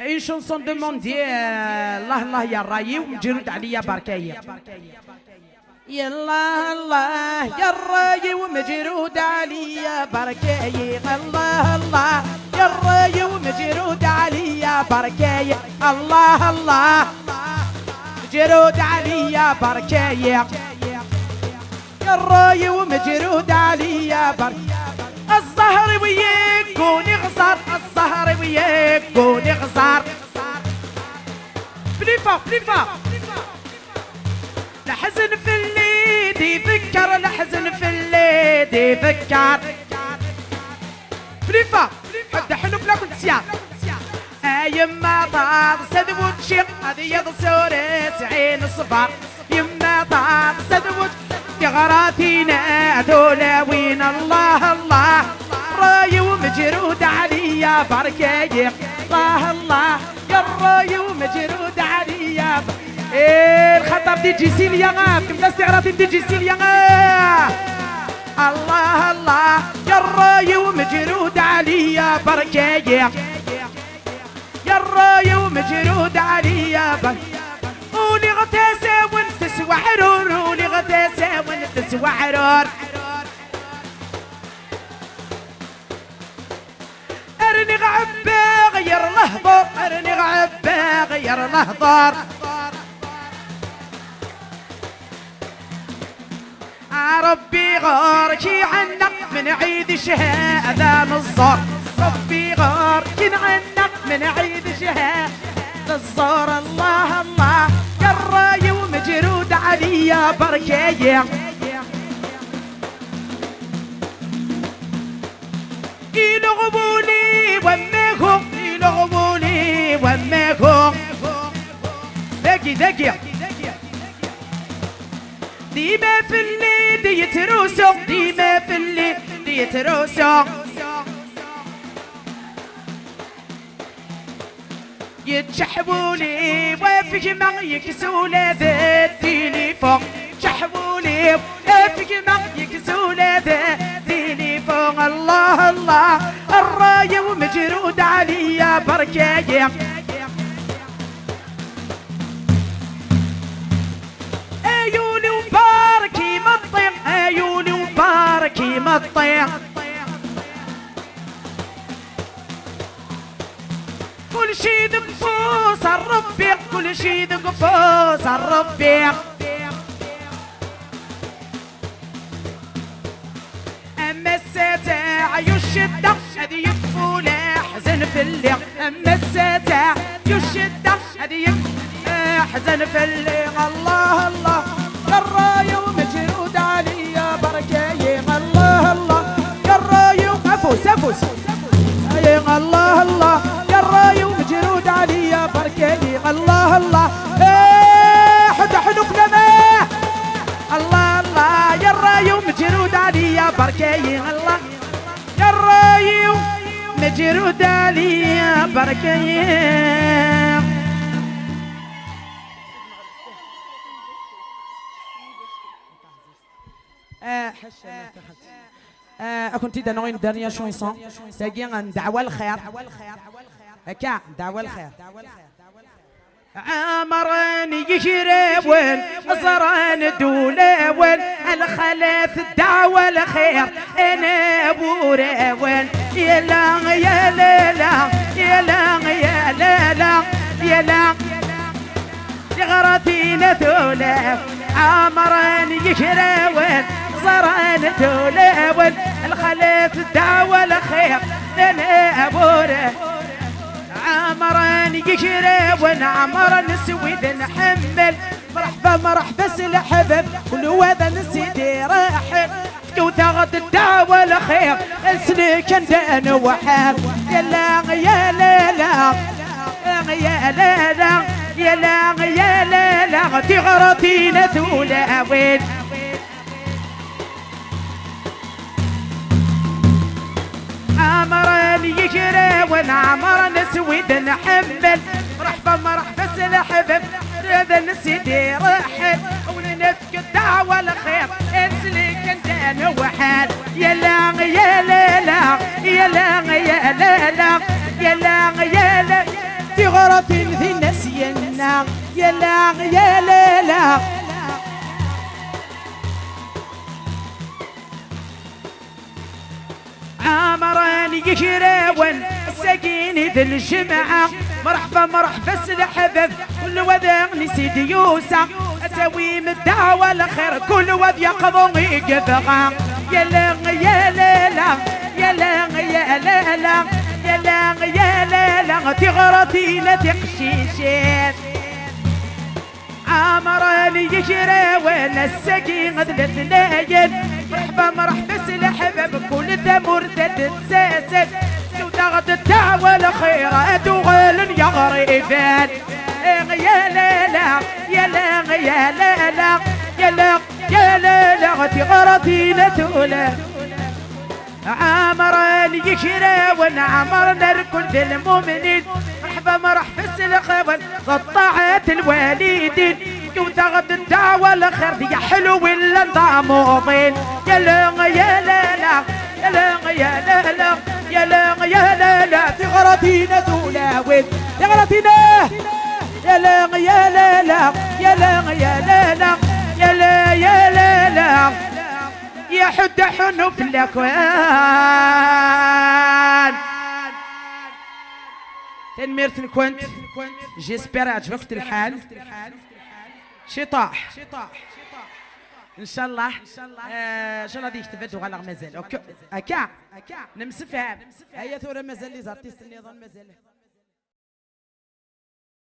une chanson demandée الله الله يا رايي ومجرود عليا بركاية يا الله الله يا رايي ومجرود عليا بركاية الله الله يا رايي ومجرود عليا بركاية الله الله مجرود عليا بركاية يا رايي ومجرود عليا بركاية الزهر وياك ونغزر الزهر وياك ونغزر بليفا الحزن في الليل يفكر الحزن في الليل يفكر بليفا حد حلو فلا كنت سيار يما طار سدود شيق هذه يضسور سعين الصفار يما طار سدود غراتينا ذولا وين الله الله راي ومجرود عليا بركاية الله الله يا راي ومجرود عليا الخطر دي جيسيل يا غاب كم استعراض دي جيسيل يا غاب الله الله يا راي ومجرود عليا بركاية يا راي ومجرود عليا بركاية قولي غتاسة وانت سوى حرور قولي غتاسة وانت سوى حرور ارني غعبة غير لهضر ارني غعبة غير لهضر ربي غاركي عنك من عيد شهادة الزار ربي غاركي عنك من عيد شهادة الزار الله الله يا الراي ومجرود عليا بركاية يلغبولي وماكم يلغبولي وماكم ذكي ديما في الليل يتروسو ديما في الليل يتروسو يتشحبولي وفي جمع يكسولي ذا التليفون شحبولي وفي جمع يكسولي ذا التليفون الله الله الراية ومجرود عليا بركاية عيوني وباركي مطيع عيوني وباركي مطيع كل شي دقفوس الربيع كل شي دقفوس الربيع اما الساتاع يشد هذه يكفو لا حزن في الليل اما الساتاع يشد هذه حزن في الليل الله الله يا الراية ومجرود عليا بركاية الله الله يا الراية افوس يا الله الله يا الراية ومجرود عليا بركاية الله الله حد حنوك لما الله الله يا الراية ومجرود عليا بركاية الله يا الراية ومجرود عليا بركاية كنت دانو une dernière chanson c'est un دعوة الخير هكا دعوة الخير عمران يشربون صران دولون الخلاف الدعوة الخير انا بورون يا لا يا لا لا يا لا يا لا لا يا لا غراتينا ثولا عمران يشربون صران دولون الخلاف الدعوة الخير انا ابوره عمران يشرب عمران سويد نحمل مرحبا سلحبب والوذا نسيدي راحل وثغط الدعوة الخير اسلك اندان وحال يا لا يا لا لا يا لا لا يا لا يا لا لا تغرطينا ثولا وين عمران يجري ونعمر نسويد نحمل مرحبا سلحبب هذا نسيدي رحل وننفك الدعوة الخير اسلك انت وحال يا لا يا لا لا يا لا يا لا لا يا لا يا لا يا لا يا لا لا عمران يشراون السكينة ذي الجمعة مرحبا مرحبا الحباب كل وذا سيدي يوسع اسوي من الدعوة الخير كل وذ يقضوا يقفغا يا لا يا لا لا يا لا يا لا لا يا لا يا لا لا تغرتينا تقشيشات عمران يشراون السكينة ذي الثنايا مرحبا مرحبا الحباب كل ثمر تتساسد وتاخد الدعوة الخيرات وغال يغريفان يا لا لا يا لا يا لا لا يا لا يا لا لا تغرتينا تولى عمران يشراون عمرنا الكل ذي المؤمنين مرحبا مرحبا الخوان قطعت الوالدين وتاخد الدعوة الخير يا حلو ولا نضاموطين يا لا يا لا لا يا لا يا لا لا يا لا يا لا لا ثغرتينا تولاوين ثغرتينا يا لا يا لا لا يا لا يا لا لا يا لا يا لا لا يا حد حنو في الاكوان تنميرت كنت جيسبر عجبك الحال شطاح ان شاء الله ان شاء الله ديك تبدو على مازال اوكي اكا نمسفها هيا ثوره مازال لي زارتيست النظام مازال